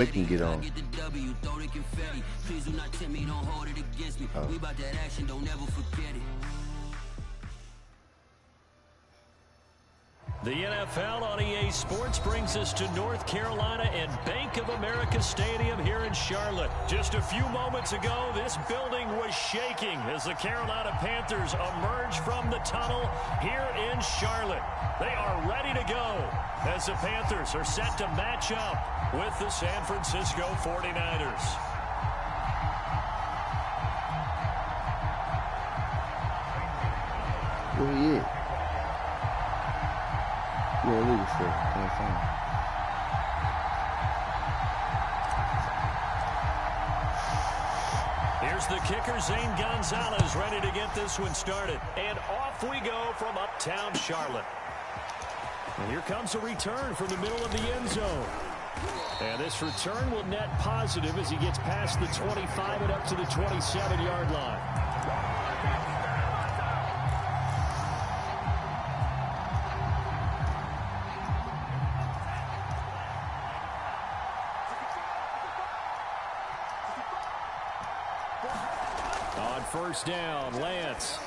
They can get on. Oh. The NFL on EA Sports brings us to North Carolina and Bank of America Stadium here in Charlotte. Just a few moments ago, this building was shaking as the Carolina Panthers emerge from the tunnel here in Charlotte. They are ready to go as the Panthers are set to match up with the San Francisco 49ers. Where he is? Yeah, look at that. Can't find him. Here's the kicker, Zane Gonzalez, ready to get this one started. And off we go from uptown Charlotte. And here comes a return from the middle of the end zone. And this return will net positive as he gets past the 25 and up to the 27-yard line. On first down, Lance.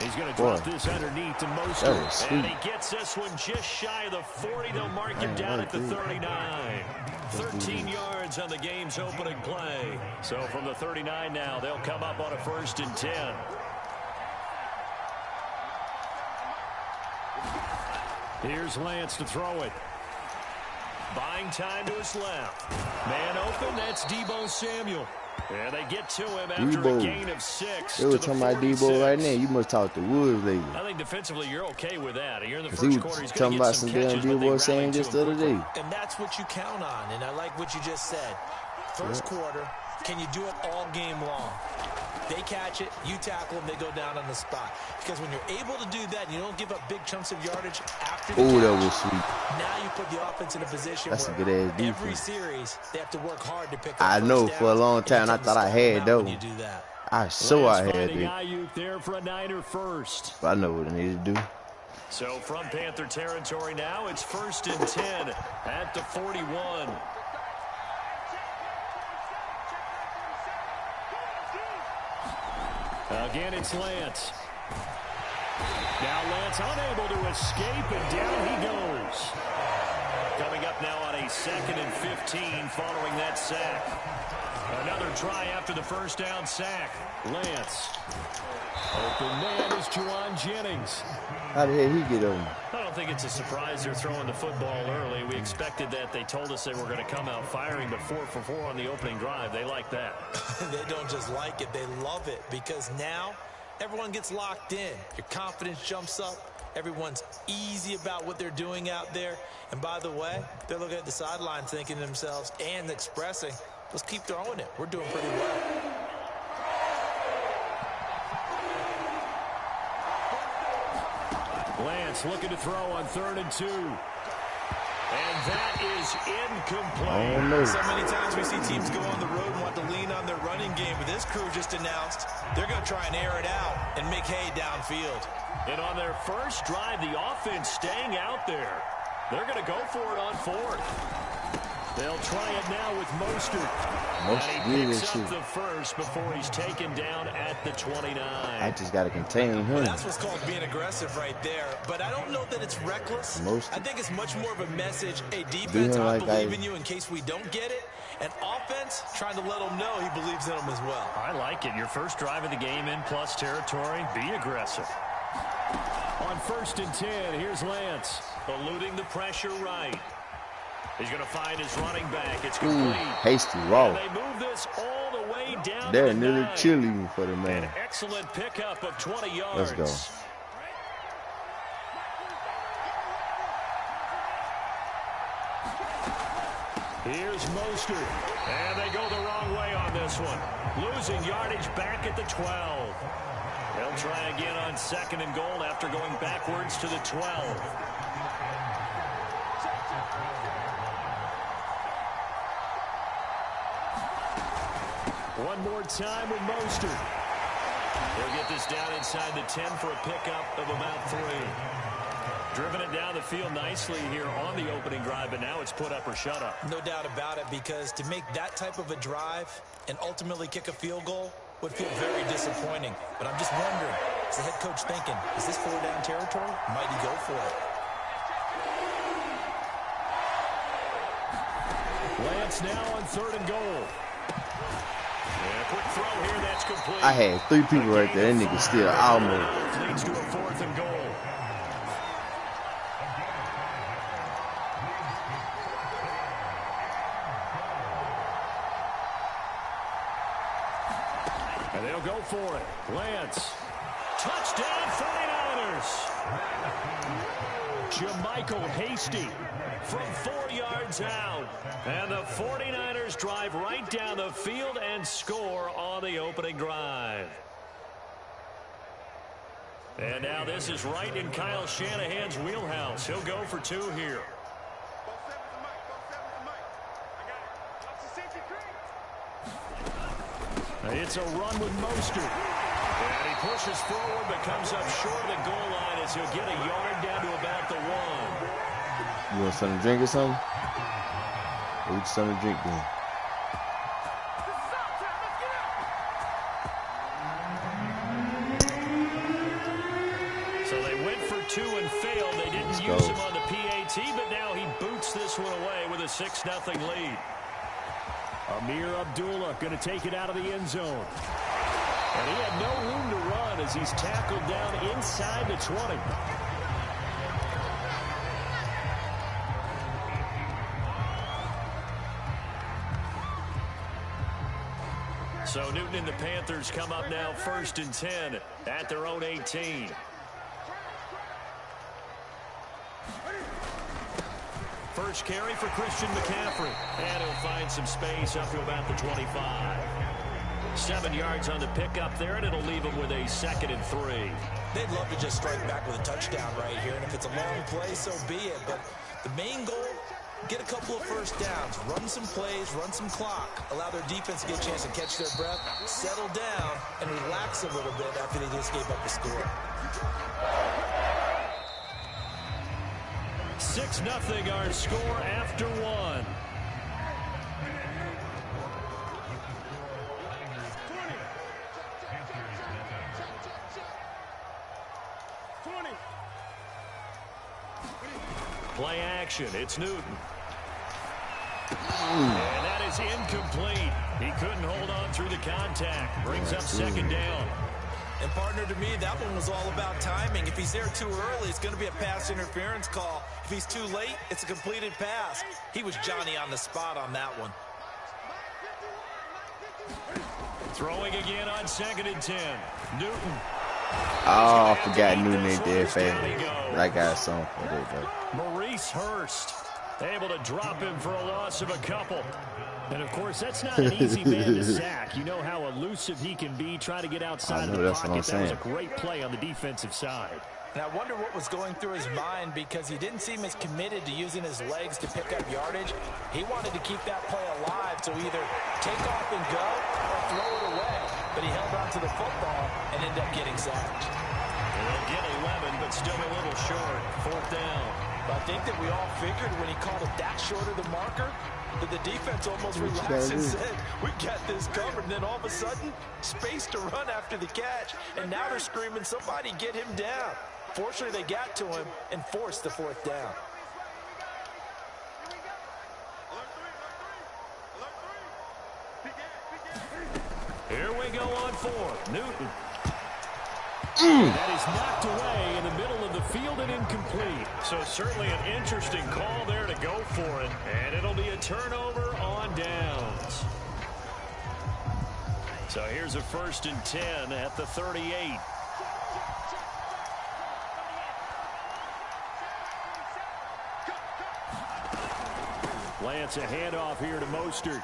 He's going to drop this underneath to Mostert. And he gets this one just shy of the 40. They'll mark him down at the 39. 13 yards on the game's opening play. So from the 39 now, they'll come up on a 1st and 10. Here's Lance to throw it. Buying time to his left. Man open, that's Deebo Samuel. And they get to him after a gain of 6. They were talking about Deebo right now. You must talk to Woods lately. I think defensively you're okay with that. You're in the first quarter. He's talking about some damn Deebo saying just the other day. And that's what you count on. And I like what you just said. First quarter, can you do it all game long? They catch it, you tackle them, they go down on the spot. Because when you're able to do that and you don't give up big chunks of yardage after the catch, that was sweet. Now you put the offense in a position that's where a good ass defense. Every series they have to work hard to pick up I know for a long time I thought I had those. I saw I had it. There for a Niner first. But I know what I need to do. So from Panther territory now, it's 1st and 10 at the 41. Again, it's Lance. Now Lance unable to escape, and down he goes. Coming up now on a 2nd and 15 following that sack. Another try after the first down sack. Lance. Open man is Juwan Jennings. How the hell he get over? I don't think it's a surprise they're throwing the football early. We expected that. They told us they were going to come out firing, but 4 for 4 on the opening drive. They like that. They don't just like it. They love it because now everyone gets locked in. Your confidence jumps up. Everyone's easy about what they're doing out there. And by the way, they're looking at the sideline thinking to themselves and expressing, let's keep throwing it. We're doing pretty well. Lance looking to throw on 3rd and 2. And that is incomplete. So many times we see teams go on the road and want to lean on their running game, but this crew just announced they're going to try and air it out and make hay downfield. And on their first drive, the offense staying out there. They're going to go for it on 4th. They'll try it now with Mostert. And he picks up the first before he's taken down at the 29. I just got to contain him. Well, that's what's called being aggressive right there. But I don't know that it's reckless. I think it's much more of a message. Hey, defense, I believe in you in case we don't get it. And offense, trying to let him know he believes in them as well. I like it. Your first drive of the game in plus territory. Be aggressive. On 1st and 10, here's Lance. Eluding the pressure right. He's going to find his running back. It's complete. Hasty raw. And they move this all the way down. They're nearly chilling for the man. An excellent pickup of 20 yards. Let's go. Here's Mostert. And they go the wrong way on this one. Losing yardage back at the 12. They'll try again on 2nd and goal after going backwards to the 12. One more time with Mostert. He'll get this down inside the 10 for a pickup of about 3. Driven it down the field nicely here on the opening drive, but now it's put up or shut up. No doubt about it, because to make that type of a drive and ultimately kick a field goal would feel very disappointing. But I'm just wondering, is the head coach thinking, is this 4-down territory? Might he go for it? Lance now on 3rd and goal. Yeah, quick throw here, that's complete. I had 3 people right there. That nigga still almost. Leads to a 4th and goal. And they'll go for it. Lance. Touchdown 49ers. Jermichael Hasty from 4 yards out. And the 49ers drive right down the field and score on the opening drive. And now this is right in Kyle Shanahan's wheelhouse. He'll go for 2 here. It's a run with Mostert. And he pushes forward but comes up short of the goal line as he'll get a yard down to about the 1. You want something to drink or something? Or eat something to drink then. So they went for 2 and failed. They didn't use him on the PAT, but now he boots this one away with a 6-0 lead. Amir Abdullah going to take it out of the end zone. And he had no room to run as he's tackled down inside the 20. So Newton and the Panthers come up now 1st and 10 at their own 18. First carry for Christian McCaffrey. And he'll find some space up to about the 25. 7 yards on the pickup there, and it'll leave him with a 2nd and 3. They'd love to just strike back with a touchdown right here, and if it's a long play, so be it. But the main goal, get a couple of first downs, run some plays, run some clock, allow their defense to get a chance to catch their breath, settle down, and relax a little bit after they just gave up a score. 6-0 our score after 1. Play action. It's Newton. And that is incomplete. He couldn't hold on through the contact. Brings up 2nd down. And partner, to me, that one was all about timing. If he's there too early, it's going to be a pass interference call. If he's too late, it's a completed pass. He was Johnny on the spot on that one. Throwing again on 2nd and 10. Newton. Oh, I forgot Newton ain't there, fam. That guy's song. There you go. Maurice Hurst able to drop him for a loss of a couple. And, of course, that's not an easy man to sack. You know how elusive he can be trying to get outside of the pocket. That was a great play on the defensive side. And I wonder what was going through his mind, because he didn't seem as committed to using his legs to pick up yardage. He wanted to keep that play alive, so either take off and go or throw it away. But he held on to the football and ended up getting sacked. They'll get 11, but still a little short. 4th down. But I think that we all figured when he called it that short of the marker, that the defense almost relaxed and said, we got this covered. And then all of a sudden, space to run after the catch. And now they're screaming, somebody get him down. Fortunately, they got to him and forced the 4th down. Here we go on 4th. Newton. That is knocked away in the middle of the field and incomplete. So certainly an interesting call there to go for it. And it'll be a turnover on downs. So here's a 1st and 10 at the 38. Lance, a handoff here to Mostert.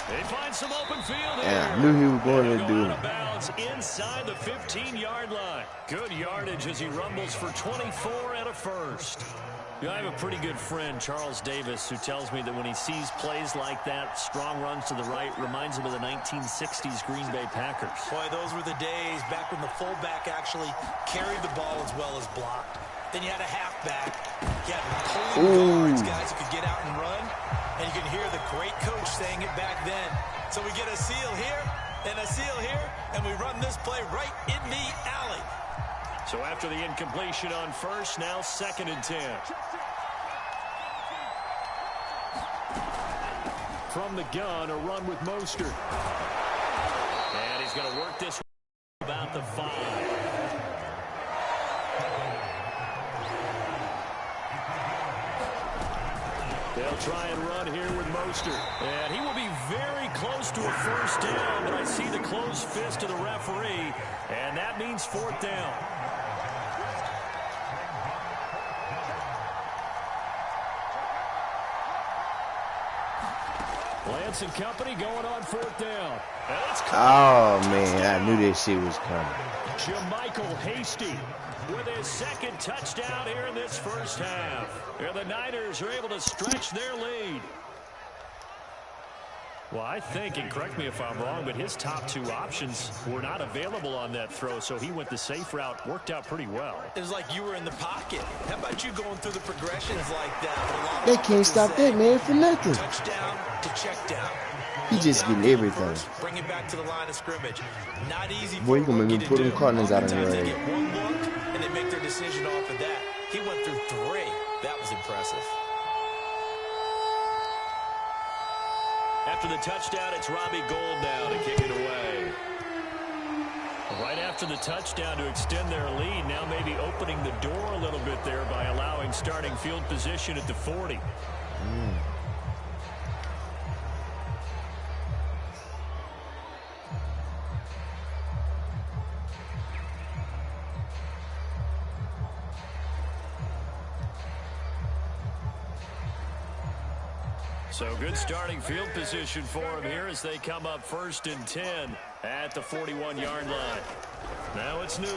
They find some open field here. Yeah, I knew he was going to do it. Out of bounds inside the 15-yard line. Good yardage as he rumbles for 24 and a 1st. I have a pretty good friend, Charles Davis, who tells me that when he sees plays like that, strong runs to the right, reminds him of the 1960s Green Bay Packers. Boy, those were the days back when the fullback actually carried the ball as well as blocked. Then you had a halfback. You had pulling guards, guys who could get out and run. And you can hear the great coach saying it back then. So we get a seal here and a seal here, and we run this play right in the alley. So after the incompletion on first, now 2nd and 10. From the gun, a run with Mostert. And he's going to work this about the 5. They'll try and run here with Mostert. And he will be very close to a first down, but I see the closed fist of the referee, and that means 4th down. Lance and company going on 4th down. Oh, man, I knew this shit was coming. Jermichael Hasty with his 2nd touchdown here in this first half. And the Niners are able to stretch their lead. Well, I think, and correct me if I'm wrong, but his top 2 options were not available on that throw, so he went the safe route, worked out pretty well. It was like you were in the pocket. How about you going through the progressions like that? They can't stop that man for nothing. Touchdown to check down. He just getting everything. Bring it back to the line of scrimmage. Not easy. Boy, you gonna make me put them Cardinals out of your They way. get one look, and they make their decision off of that. He went through 3. That was impressive. After the touchdown, it's Robbie Gould now to kick it away. Right after the touchdown to extend their lead, now maybe opening the door a little bit there by allowing starting field position at the 40. So good starting field position for him here as they come up 1st and 10 at the 41-yard line. Now it's Newton.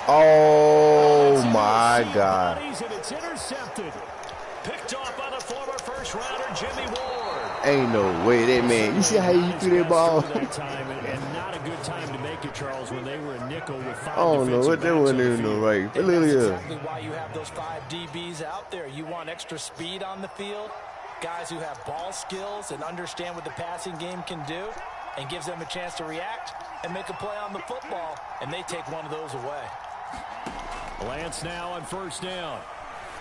Oh, my God. And it's intercepted. Picked off by the former first-rounder Jimmy Ward. Ain't no way that man. You see how he threw that ball? That time, and not a good time to make it, Charles, when they were a nickel with 5 I don't know what they wasn't even no right. And that's exactly why you have those 5 DBs out there. You want extra speed on the field, guys who have ball skills and understand what the passing game can do, and gives them a chance to react and make a play on the football, and they take one of those away. Lance now on 1st down.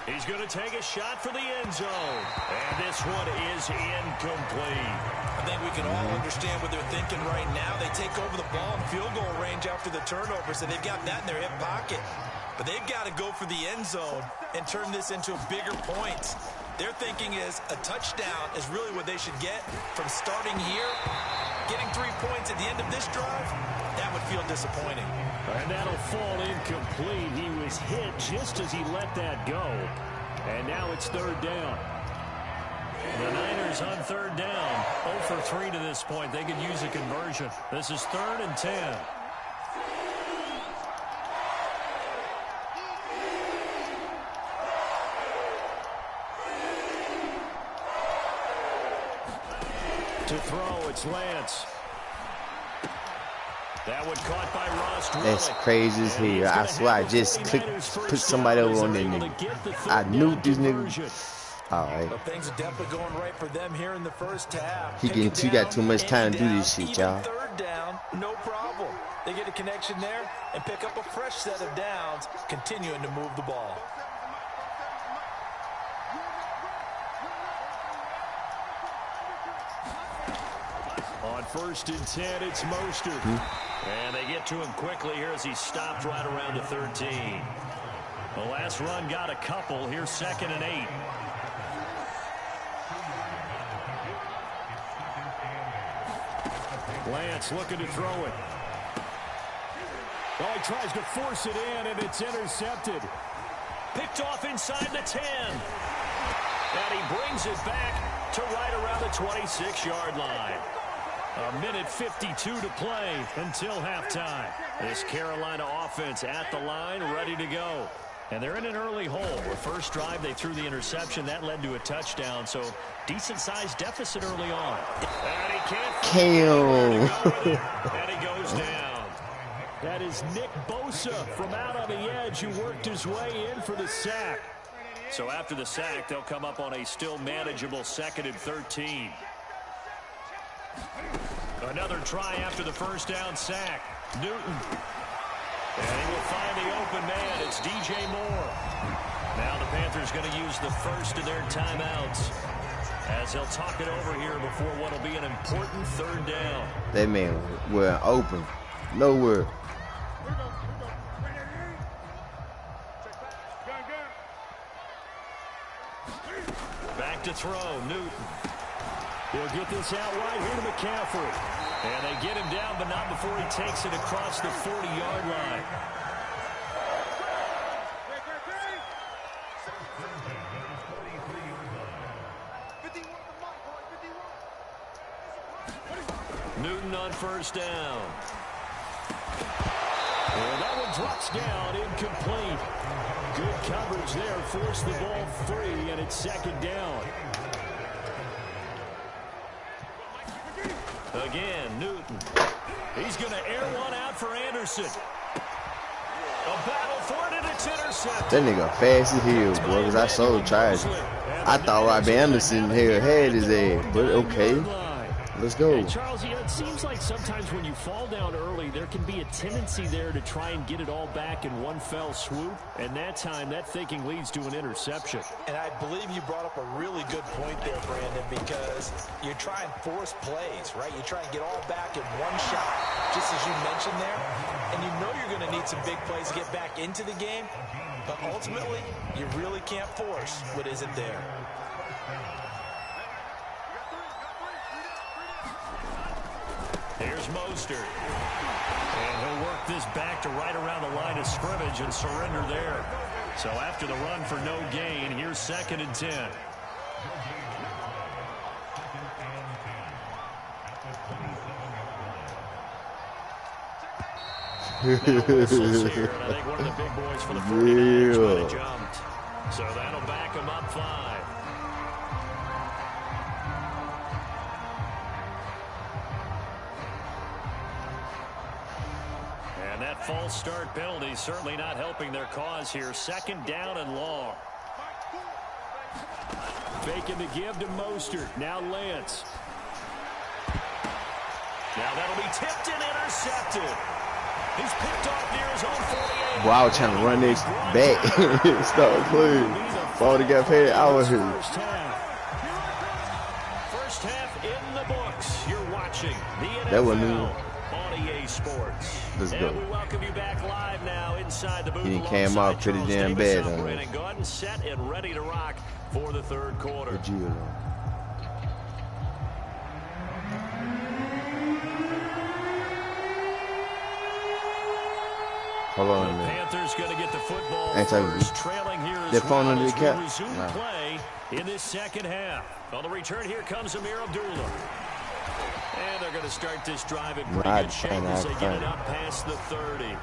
He's going to take a shot for the end zone. And this one is incomplete. I think we can all understand what they're thinking right now. They take over the ball in field goal range after the turnover, so they've got that in their hip pocket. But they've got to go for the end zone and turn this into bigger points. Their thinking is a touchdown is really what they should get from starting here. Getting 3 points at the end of this drive, that would feel disappointing. And that'll fall incomplete. He was hit just as he let that go. And now it's 3rd down. The Niners on 3rd down. 0 for 3 to this point. They could use a conversion. This is 3rd and 10. To throw, it's Lance. That one caught by Ross. That's crazy as hell. I swear I just put somebody over on that nigga. I knew this nigga. All right. But things are definitely going right for them here in the first half. He got too much time to do this shit, y'all. 3rd down, no problem. They get a connection there and pick up a fresh set of downs, continuing to move the ball. On 1st and 10, it's Mostert. And they get to him quickly here as he stopped right around the 13. The last run got a couple. Here's 2nd and 8. Lance looking to throw it. Oh, he tries to force it in, and it's intercepted. Picked off inside the 10. And he brings it back to right around the 26-yard line. A minute 52 to play until halftime. This Carolina offense at the line, ready to go. And they're in an early hole. The first drive, they threw the interception. That led to a touchdown. So decent-sized deficit early on. And he can't. And he goes down. That is Nick Bosa from out on the edge who worked his way in for the sack. So after the sack, they'll come up on a still manageable 2nd and 13. Another try after the first down sack. Newton. And he will find the open man. It's DJ Moore. Now the Panthers going to use the first of their timeouts as they'll talk it over here before what will be an important 3rd down. That man were open. Nowhere. Back to throw. Newton. He'll get this out right here to McCaffrey. And they get him down, but not before he takes it across the 40-yard line. Newton on first down. And that one drops down, incomplete. Good coverage there, forced the ball free, and it's 2nd down. Again, Newton. He's going to air one out for Anderson. A battle for it, and it's intercepted. That nigga fast as hell, boy, because I so tired. I thought Robbie Anderson here had his ass, but okay. Let's go. Hey, Charles, it seems like sometimes when you fall down early, there can be a tendency there to try and get it all back in one fell swoop. And that time, that thinking leads to an interception. And I believe you brought up a really good point there, Brandon, because you try and force plays, right? You try and get all back in one shot, just as you mentioned there. And you know you're going to need some big plays to get back into the game. But ultimately, you really can't force what isn't there. Here's Mostert. And he'll work this back to right around the line of scrimmage and surrender there. So after the run for no gain, here's 2nd and 10. Now whistles here, and I think one of the big boys for the 49ers might have jumped. So that'll back him up 5. That false start penalty certainly not helping their cause here. 2nd down and long. Faking the give to Mostert. Now Lance. Now that'll be tipped and intercepted. He's picked off near his own 48. Boy, I was trying to run this back. Stop playing. Ball to get paid out here. First half in the books. You're watching the NFL. That wasn't new. On EA Sports. Let's go. And we welcome you back live now inside the booth. He came out pretty damn bad. Go ahead and set and ready to rock for the 3rd quarter. Hold on a minute. Panthers going to get the football first, trailing here as they're phone under the cap. Resume play in this 2nd half. On the return, here comes Amir Abdullah. And they're going to start this drive in pretty good shape as they get it up past the 30.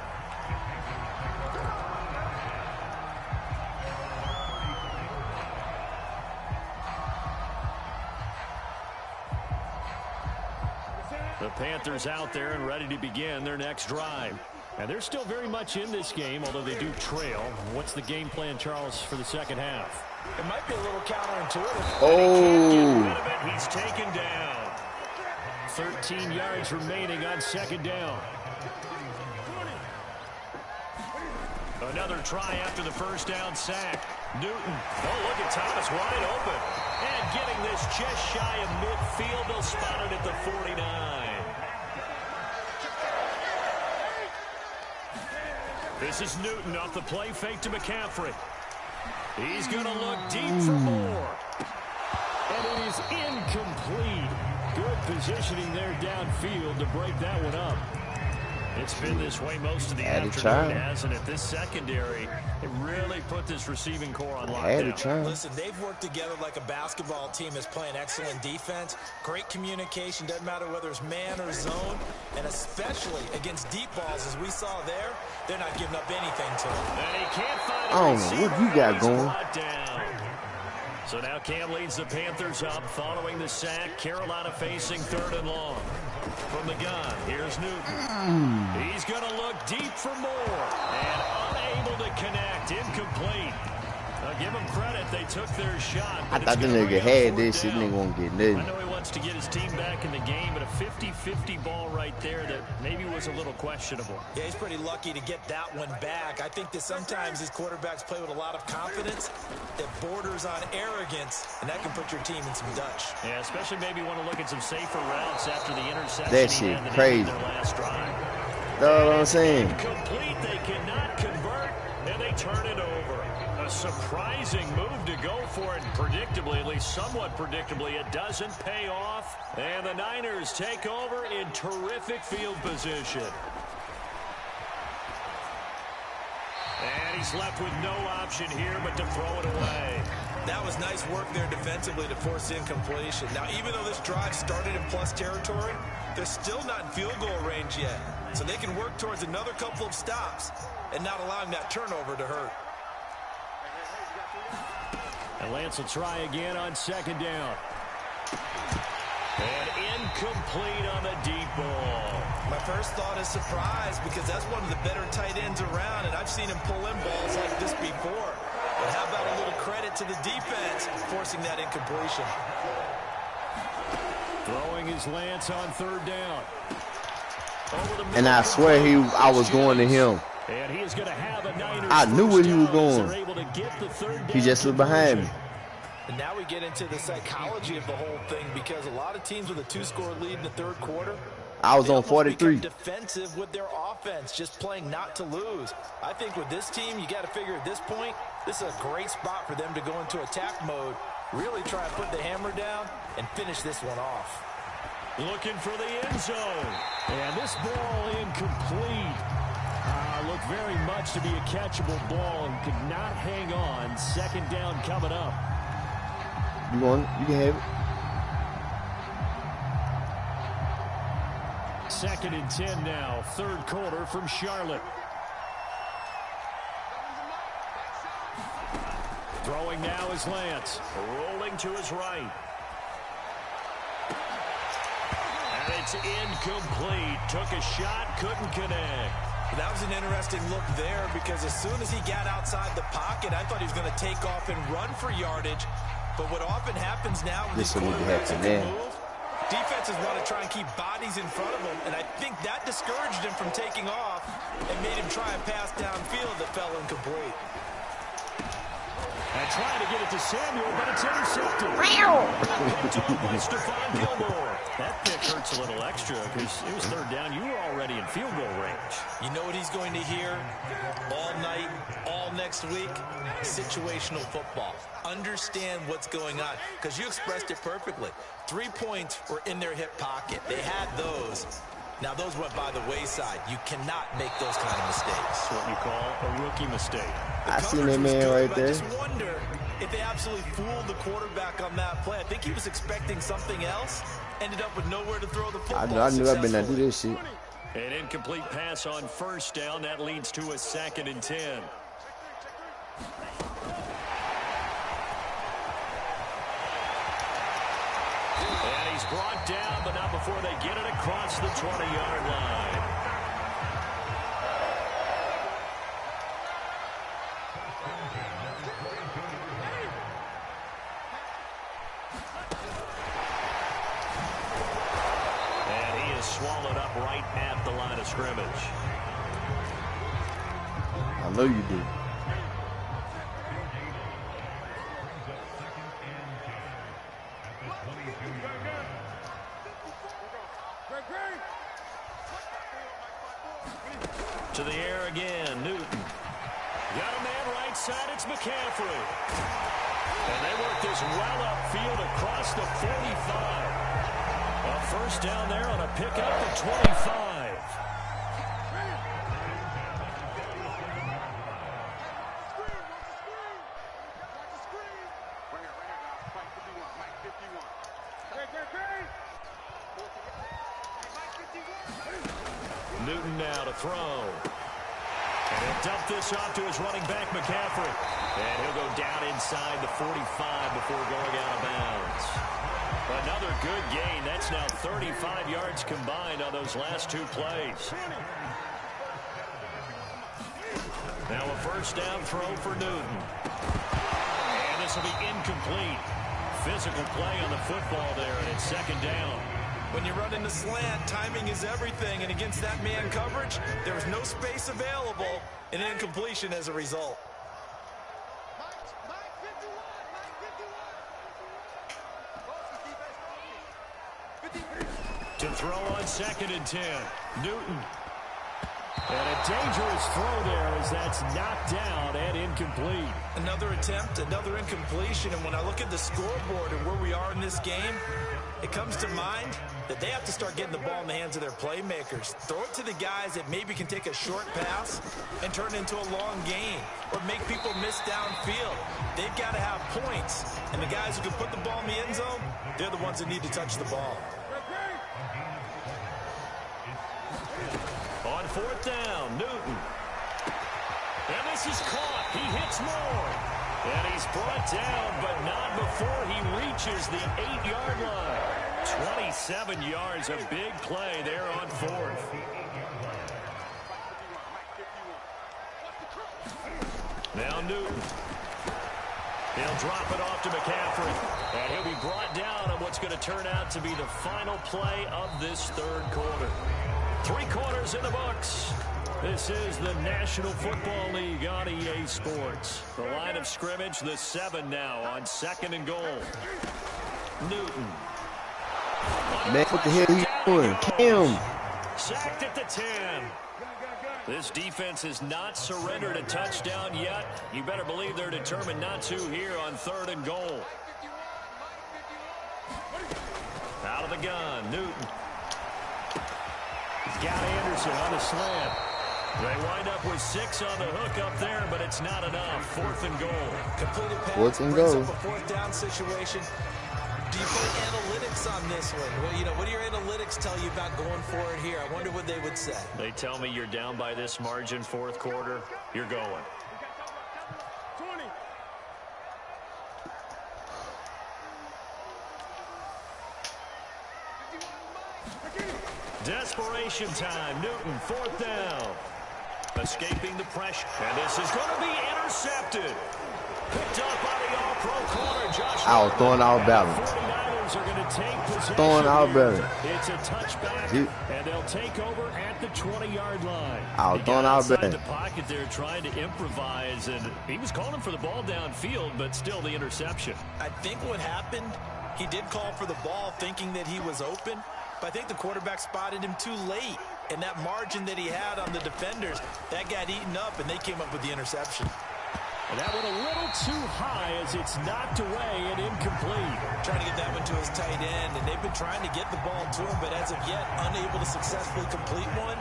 The Panthers out there and ready to begin their next drive. And they're still very much in this game, although they do trail. What's the game plan, Charles, for the 2nd half? It might be a little counterintuitive. Oh! He's taken down. 13 yards remaining on 2nd down. Another try after the first down sack. Newton. Oh, look at Thomas wide open. And getting this just shy of midfield. They'll spot it at the 49. This is Newton off the play fake to McCaffrey. He's going to look deep for more. And it is incomplete. Good positioning there downfield to break that one up. It's been this way most of the afternoon, hasn't it? This secondary, it really put this receiving core on lockdown. Listen, they've worked together like a basketball team that's playing excellent defense. Great communication, doesn't matter whether it's man or zone. And especially against deep balls, as we saw there, they're not giving up anything to them. And he can't find I don't know what you got going. So now Cam leads the Panthers up following the sack. Carolina facing 3rd and long. From the gun, here's Newton. He's going to look deep for more. And unable to connect. Incomplete. Give him credit. They took their shot. I thought the nigga had this shit. Nigga won't get nothing. I know he wants to get his team back in the game, but a 50-50 ball right there that maybe was a little questionable. Yeah, he's pretty lucky to get that one back. I think that sometimes these quarterbacks play with a lot of confidence that borders on arrogance, and that can put your team in some Dutch. Yeah, especially maybe want to look at some safer routes after the interception. That shit crazy. Their last drive. Know what I'm saying? Complete. They cannot convert, and they turn it over. A surprising move to go for it. Predictably, at least somewhat predictably, it doesn't pay off. And the Niners take over in terrific field position. And he's left with no option here but to throw it away. That was nice work there defensively to force incompletion. Now, even though this drive started in plus territory, they're still not in field goal range yet. So they can work towards another couple of stops and not allowing that turnover to hurt. And Lance will try again on 2nd down. And incomplete on the deep ball. My first thought is surprise because that's one of the better tight ends around, and I've seen him pull in balls like this before. But how about a little credit to the defense forcing that incompletion? Throwing his Lance on 3rd down. And I swear I was going to him. And he is going to have a Niners. I knew where he was going. He just was behind me. And now we get into the psychology of the whole thing because a lot of teams with a 2-score lead in the 3rd quarter, I was on 43. Defensive with their offense, just playing not to lose. I think with this team, you got to figure at this point, this is a great spot for them to go into attack mode, really try and put the hammer down and finish this one off. Looking for the end zone. And this ball incomplete. Looked very much to be a catchable ball and could not hang on. 2nd down coming up. You want it? You can have it. 2nd and 10 now. 3rd quarter from Charlotte. Throwing now is Lance. Rolling to his right. And it's incomplete. Took a shot, couldn't connect. That was an interesting look there because as soon as he got outside the pocket, I thought he was going to take off and run for yardage. But what often happens now with these quarterbacks that can move, defenses want to try and keep bodies in front of him, and I think that discouraged him from taking off and made him try a pass downfield that fell incomplete. And trying to get it to Samuel, but it's intercepted. Stephon Gilmore. That pick hurts a little extra because it was 3rd down. You were already in field goal range. You know what he's going to hear all night, all next week? Situational football. Understand what's going on because you expressed it perfectly. 3 points were in their hip pocket. They had those. Now, those went by the wayside. You cannot make those kind of mistakes. That's what you call a rookie mistake. I seen that man right there. I just wonder if they absolutely fooled the quarterback on that play. I think he was expecting something else. Ended up with nowhere to throw the football. I knew I've been to do this shit. An incomplete pass on 1st down. That leads to a 2nd and 10. And he's brought down, but not before they get it across the 20-yard line. And he is swallowed up right at the line of scrimmage. I know you do. To the air again, Newton. Got a man right side, it's McCaffrey. And they work this well upfield across the 45. A 1st down there on a pickup at 25. Newton now to throw. And he'll dump this off to his running back, McCaffrey. And he'll go down inside the 45 before going out of bounds. Another good gain. That's now 35 yards combined on those last two plays. Now a first down throw for Newton. And this will be incomplete. Physical play on the football there, and it's second down. When you run into slant, timing is everything, and against that man coverage, there was no space available, and incompletion as a result. To throw on 2nd and 10. Newton. And a dangerous throw there as that's knocked down and incomplete. Another attempt, another incompletion, and when I look at the scoreboard and where we are in this game, it comes to mind that they have to start getting the ball in the hands of their playmakers. Throw it to the guys that maybe can take a short pass and turn it into a long gain or make people miss downfield. They've got to have points, and the guys who can put the ball in the end zone, they're the ones that need to touch the ball. On 4th down, Newton. And this is caught. He hits more. And he's brought down, but not before he reaches the 8-yard line. 27 yards, a big play there on 4th. Now Newton. He'll drop it off to McCaffrey. And he'll be brought down on what's going to turn out to be the final play of this third quarter. 3 quarters in the books. This is the National Football League on EA Sports. The line of scrimmage, the 7 now on 2nd and goal. Newton. Man, what the hell are you doing? Cam. Sacked at the 10. This defense has not surrendered a touchdown yet. You better believe they're determined not to here on 3rd and goal. Out of the gun, Newton. He's got Anderson on the slant. They wind up with 6 on the hook up there, but it's not enough. 4th and goal. Completed pass. 4th and goal. A 4th down situation. Do you play analytics on this one? Well, what do your analytics tell you about going for it here? I wonder what they would say. They tell me you're down by this margin, 4th quarter. You're going. Desperation time. Newton, 4th down. Escaping the pressure. And this is going to be intercepted. Picked up by the all-pro corner, Josh. I was throwing out balance. 49ers are going to take possession. Throwing out balance. It's a touchback, and they'll take over at the 20-yard line. I was throwing out balance. The pocket there trying to improvise, and he was calling for the ball downfield, but still the interception. I think what happened, he did call for the ball thinking that he was open, but I think the quarterback spotted him too late. And that margin that he had on the defenders, that got eaten up, and they came up with the interception. And that went a little too high as it's knocked away and incomplete. Trying to get that one to his tight end, and they've been trying to get the ball to him, but as of yet, unable to successfully complete one.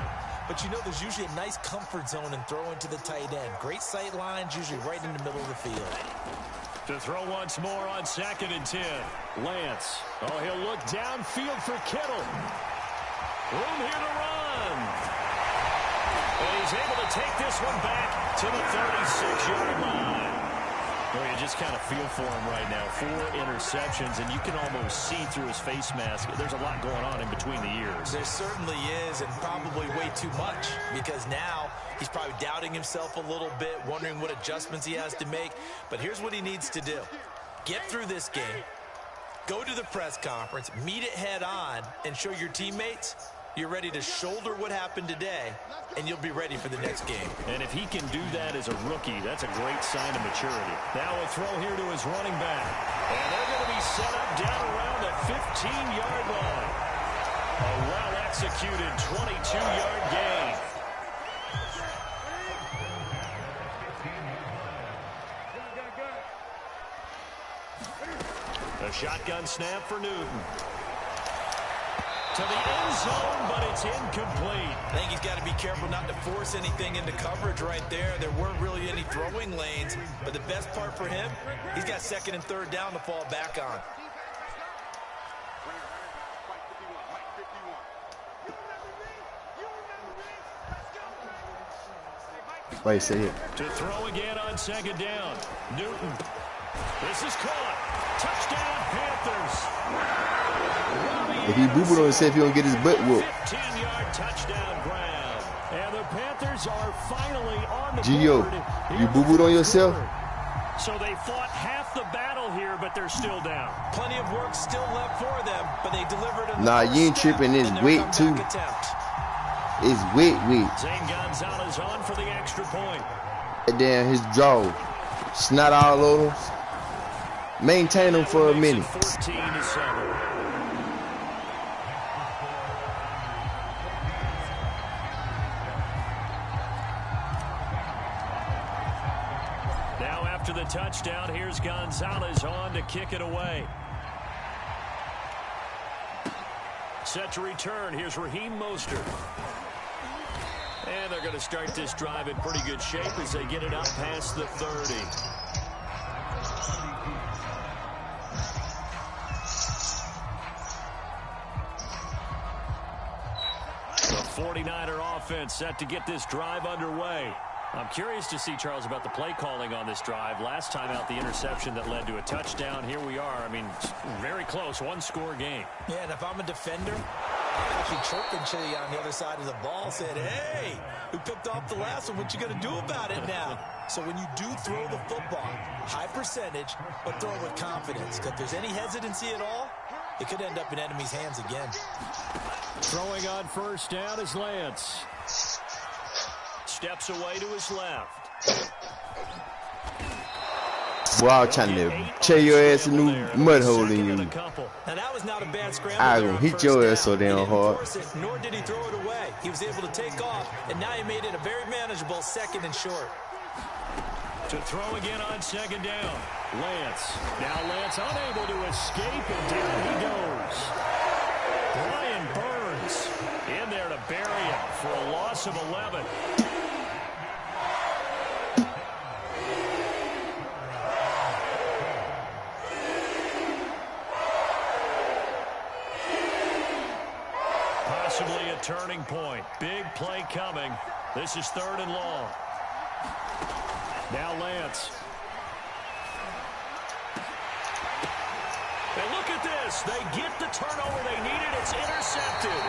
But you know there's usually a nice comfort zone in throwing to the tight end. Great sight lines, usually right in the middle of the field. To throw once more on 2nd and 10. Lance. Oh, he'll look downfield for Kittle. Room here to run. And he's able to take this one back to the 36-yard line. Well, you just kind of feel for him right now. 4 interceptions, and you can almost see through his face mask. There's a lot going on in between the ears. There certainly is, and probably way too much, because now he's probably doubting himself a little bit, wondering what adjustments he has to make. But here's what he needs to do. Get through this game. Go to the press conference, meet it head on, and show your teammates you're ready to shoulder what happened today, and you'll be ready for the next game. And if he can do that as a rookie, that's a great sign of maturity. Now a throw here to his running back. And they're going to be set up down around the 15-yard line. A well-executed 22-yard gain. A shotgun snap for Newton. To the end zone, but it's incomplete. I think he's got to be careful not to force anything into coverage right there. There weren't really any throwing lanes, but the best part for him, he's got 2nd and 3rd down to fall back on. Wait, say it. To throw again on second down. Newton. This is caught. Touchdown, Panthers. If he boo-booed on himself, he don't get his butt whooped. 15-yard touchdown grab. And the Panthers are finally on the Gio, board. you boo-booed on yourself? So they fought half the battle here, but they're still down. Plenty of work still left for them, but they delivered a Nah, you ain't tripping. It's weight, too. It's weight. Zane Gonzalez on for the extra point. And then his jaw. Snot all over. Maintain him for a minute. 14-7. Now after the touchdown, here's Gonzalez on to kick it away. Set to return. Here's Raheem Mostert. And they're going to start this drive in pretty good shape as they get it up past the 30. The 49er offense set to get this drive underway. I'm curious to see, Charles, about the play calling on this drive. Last time out, the interception that led to a touchdown. Here we are. I mean, very close, one-score game. Yeah, and if I'm a defender, I'm actually chirping to you on the other side of the ball, saying, hey, we picked off the last one. What you going to do about it now? So when you do throw the football, high percentage, but throw it with confidence. Because if there's any hesitancy at all, it could end up in enemy's hands again. Throwing on first down is Lance. Steps away to his left. Boy, I'm trying to tear your ass a new mud hole in you. Now that was not a bad scramble. I gonna hit your ass so damn hard. Nor did he throw it away. He was able to take off, and now he made it a very manageable second and short. To throw again on second down. Lance. Now Lance unable to escape, and down he goes. Brian Burns in there to bury him for a loss of 11. Possibly a turning point. Big play coming. This is 3rd and long. Now Lance. And look at this. They get the turnover they needed. It's intercepted.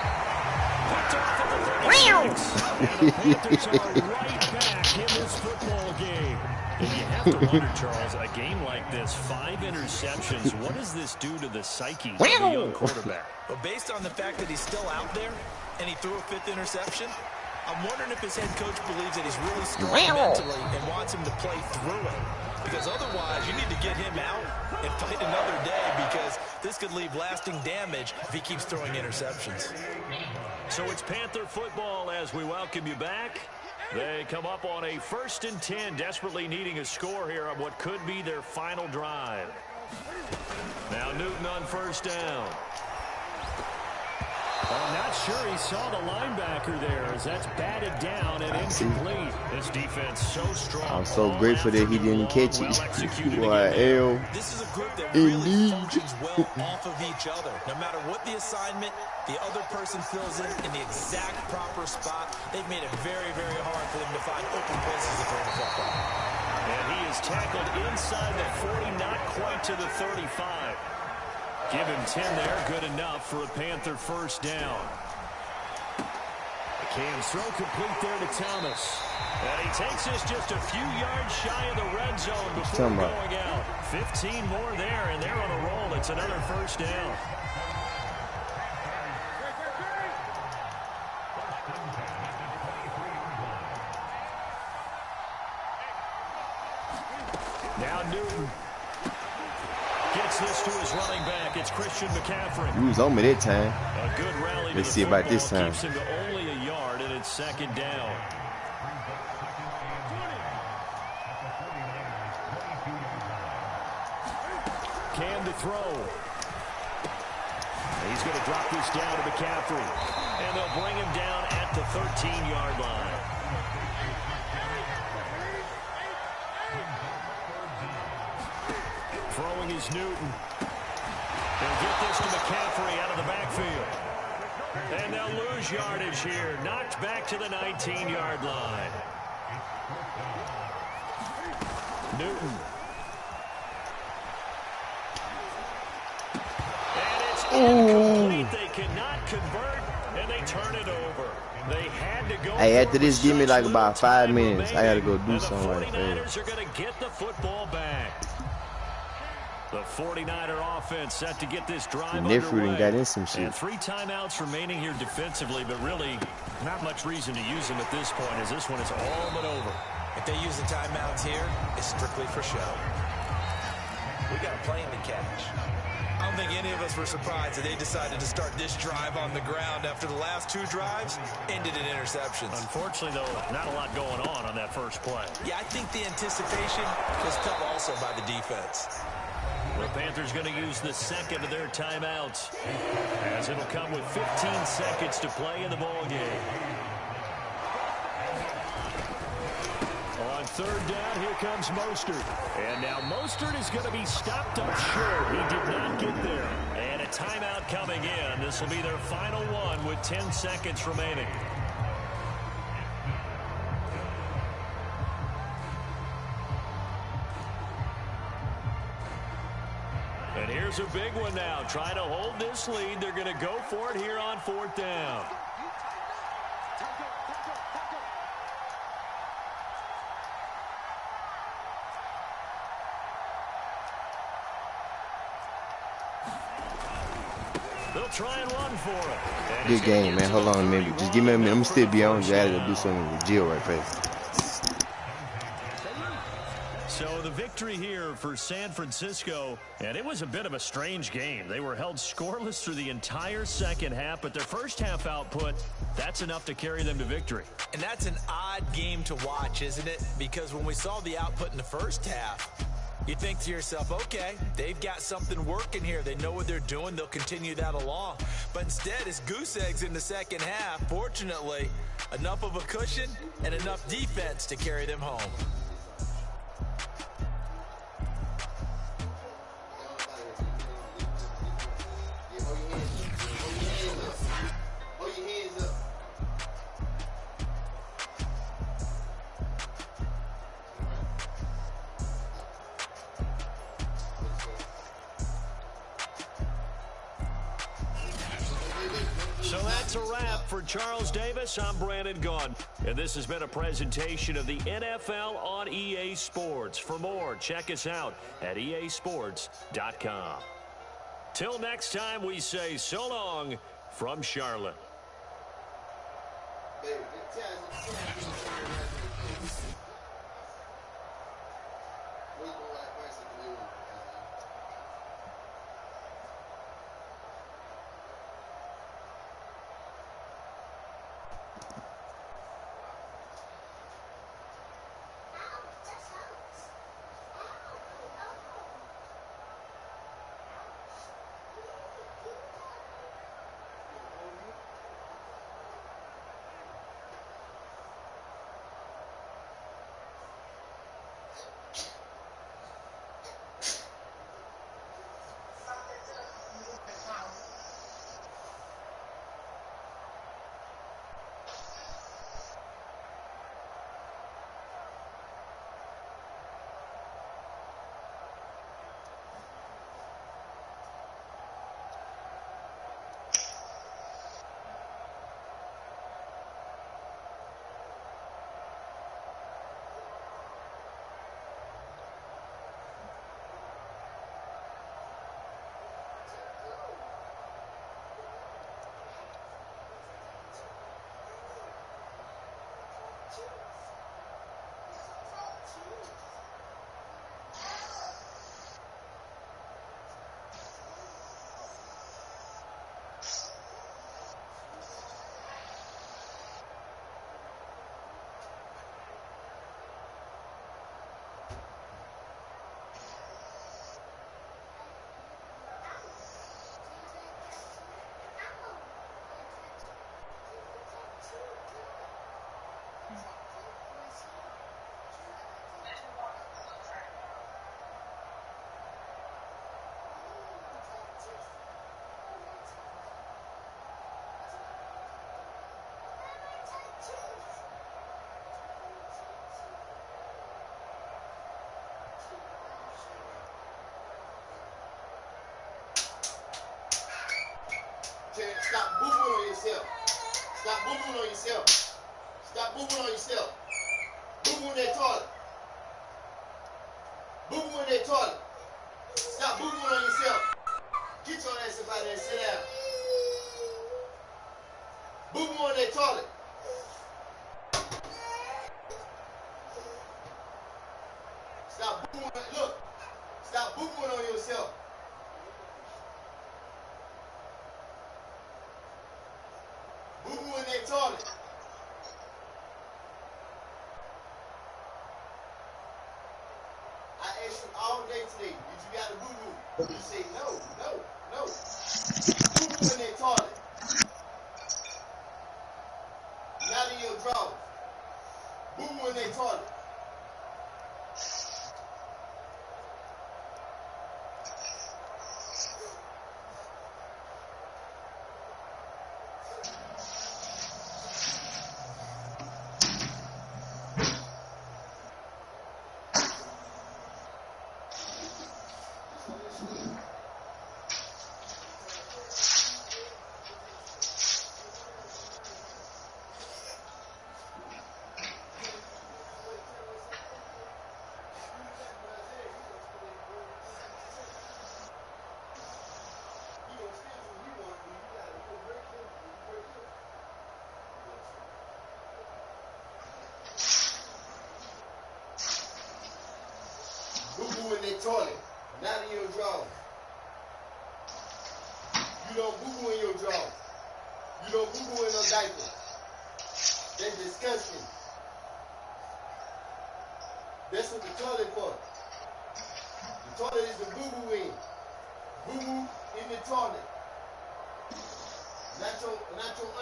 Picked off at the 36. And the Panthers are right back in this football game. And you have to wonder, Charles, a game like this, 5 interceptions, what does this do to the psyche of the young quarterback? Well, based on the fact that he's still out there and he threw a 5th interception, I'm wondering if his head coach believes that he's really strong mentally and wants him to play through it. Because otherwise, you need to get him out and fight another day, because this could leave lasting damage if he keeps throwing interceptions. So it's Panther football as we welcome you back. They come up on a 1st and 10, desperately needing a score here on what could be their final drive. Now Newton on first down. I'm not sure he saw the linebacker there, as that's batted down and incomplete. This defense so strong. I'm so grateful that he didn't catch it. Well, this is a group that really functions well off of each other. No matter what the assignment, the other person fills in the exact proper spot. They've made it very, very hard for them to find open places to throw the football. And he is tackled inside the 40, not quite to the 35. Give him 10 there, good enough for a Panther first down. The Cam's throw complete there to Thomas. And he takes this just a few yards shy of the red zone before going out. 15 more there, and they're on a roll. It's another first down. Now Newton gets this to his running back. It's Christian McCaffrey. He was on me that time. A good rally. Let's see about this time. Keeps him to only a yard, and it's 2nd down. Cam to throw. He's going to drop this down to McCaffrey. And they'll bring him down at the 13-yard line. Throwing is Newton. They'll get this to McCaffrey out of the backfield. And they'll lose yardage here. Knocked back to the 19-yard line. Newton. And it's incomplete. They cannot convert, and they turn it over. They had to go. Hey, after this, give me like about 5 minutes. I gotta go do something like that. The 49ers are going to get the football back. The 49er offense set to get this drive underway. Got in some shit. And 3 timeouts remaining here defensively, but really not much reason to use them at this point, as this one is all but over. If they use the timeouts here, it's strictly for show. We got a plane to catch. I don't think any of us were surprised that they decided to start this drive on the ground after the last 2 drives ended in interceptions. Unfortunately, though, not a lot going on that first play. Yeah, I think the anticipation was cut also by the defense. The Panthers going to use the second of their timeouts, as it'll come with 15 seconds to play in the ballgame. On third down, here comes Mostert. And now Mostert is going to be stopped up short. He did not get there. And a timeout coming in. This will be their final one with 10 seconds remaining. And here's a big one now. Trying to hold this lead. They're going to go for it here on 4th down. They'll try and run for it. Good game, man. Hold on a minute. Just give me a minute. I'm going to still be on. You gotta go do something with Jill right fast. So the victory here for San Francisco, and it was a bit of a strange game. They were held scoreless through the entire second half, but their first half output, that's enough to carry them to victory. And that's an odd game to watch, isn't it? Because when we saw the output in the first half, you think to yourself, okay, they've got something working here. They know what they're doing. They'll continue that along. But instead, it's goose eggs in the second half. Fortunately, enough of a cushion and enough defense to carry them home. So that's a wrap for Charles Davis. I'm Brandon Gaughan, and this has been a presentation of the NFL on EA Sports. For more, check us out at easports.com. Till next time, we say so long from Charlotte. Stop boo-booing on yourself. Stop boo-booing on yourself. Stop boo-booing on yourself. Boo-boo in that toilet. Boo-boo in that toilet. Stop boo-booing on yourself. Get your ass up out there and sit down. Boo-boo on that toilet. Stop boo-booing. Look. Stop boo-booing on yourself. Boo-boo in that toilet. I asked you all day today, did you got a boo-boo? You say no. Boo-boo in that toilet. Not in your drawers. Boo-boo in that toilet. Boo-boo in that toilet, not in your drawers. You don't boo-boo in your drawers. You don't boo-boo in no diaper. That's disgusting. That's what the toilet for. The toilet is the boo-boo in. Boo-boo in the toilet. Not your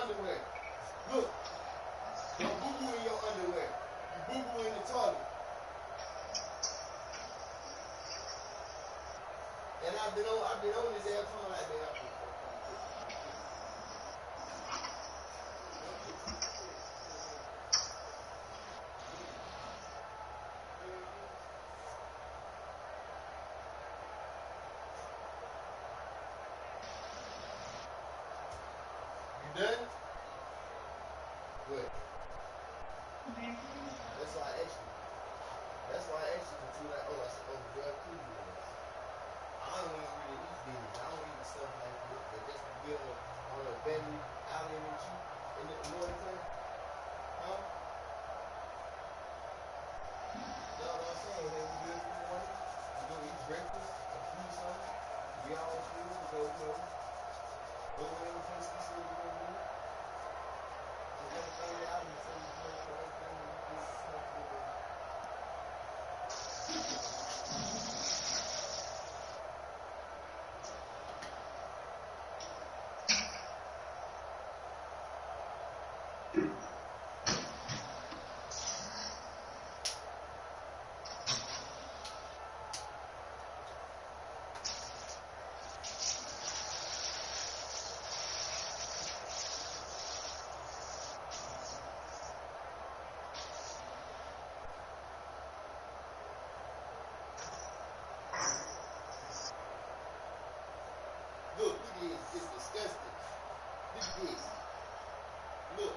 underwear. Look, don't boo-boo in your underwear. You boo-boo in the toilet. And I've been on this air phone like that. You done? Good. That's why I asked you. That's why I asked you to do that. Oh, I said, oh, girl, cool. I don't even really eat beans. I don't eat stuff like this. But just to be on a family outing with you in the morning time. Huh? You know what I'm saying? Man, we good for the morning. We go eat breakfast, a few something. We all food, we go in the place we say we're going to do. And then family outing, so we go for everything we do. Look, it's disgusting. Look at this. Look.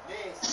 Nasty.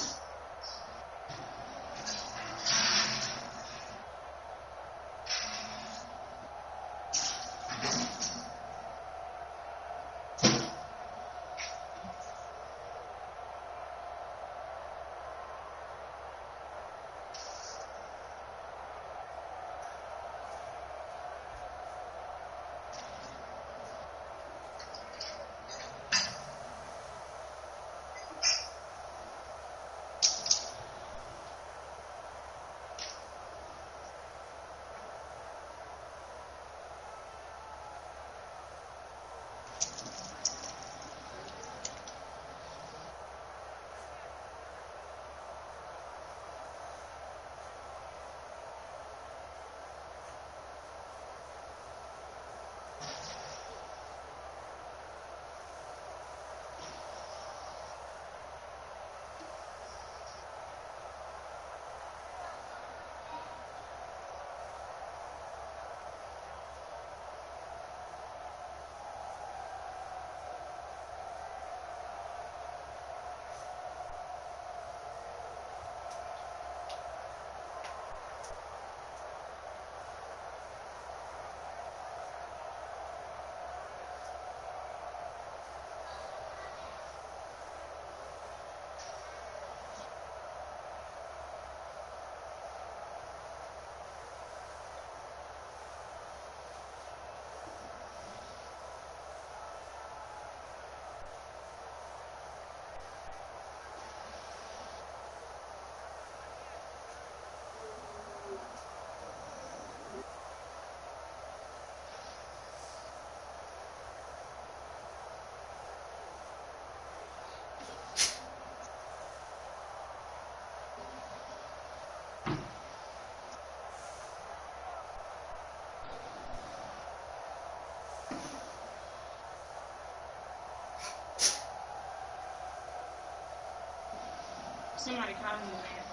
Somebody calling me, man.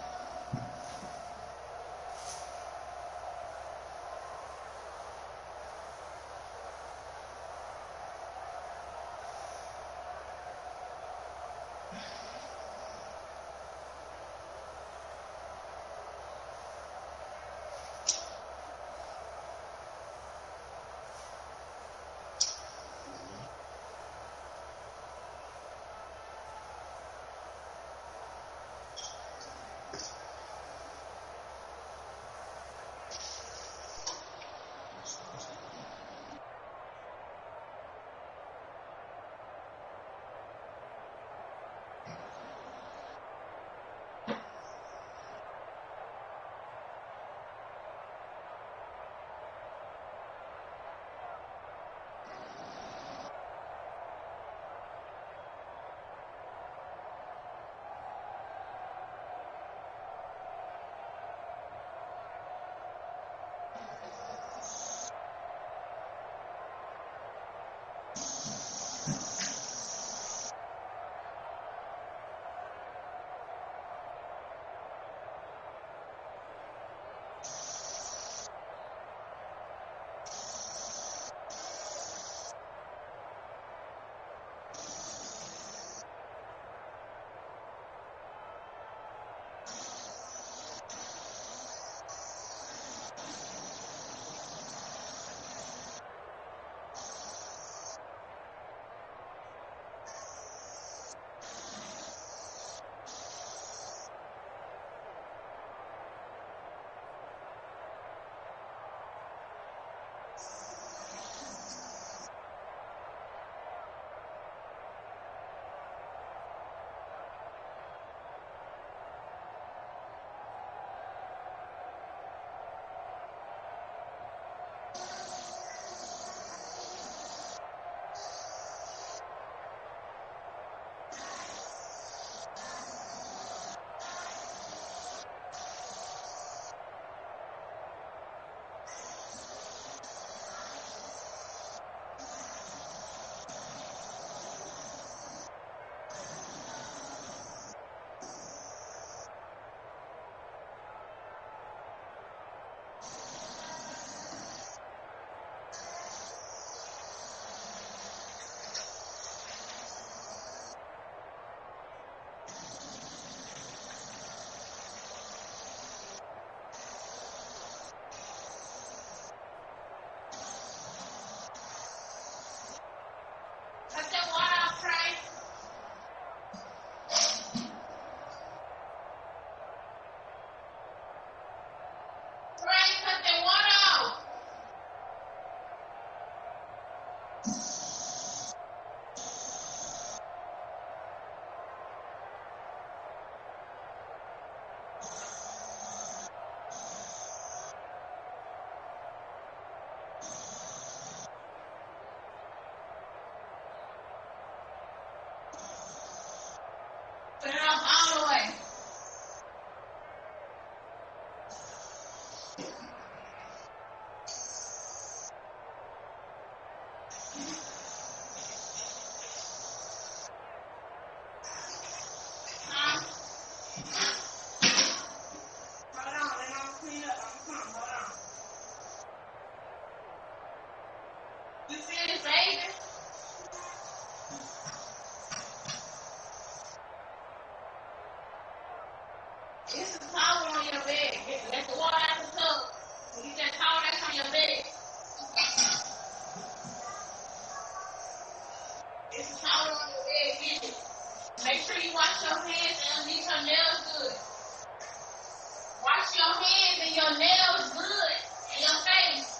Put it off all the way. Hold on, let me clean up. I'm coming. Hold on. You finished, baby? It's a towel on your bed. Let the water out the tub. Get that towel that's on your bed. It's a towel on your bed. Get it. Make sure you wash your hands and underneath your nails good. Wash your hands and your nails good. And your face.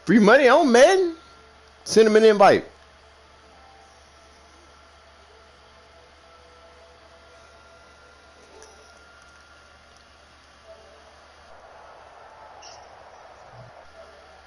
Free money on man. Send him an invite.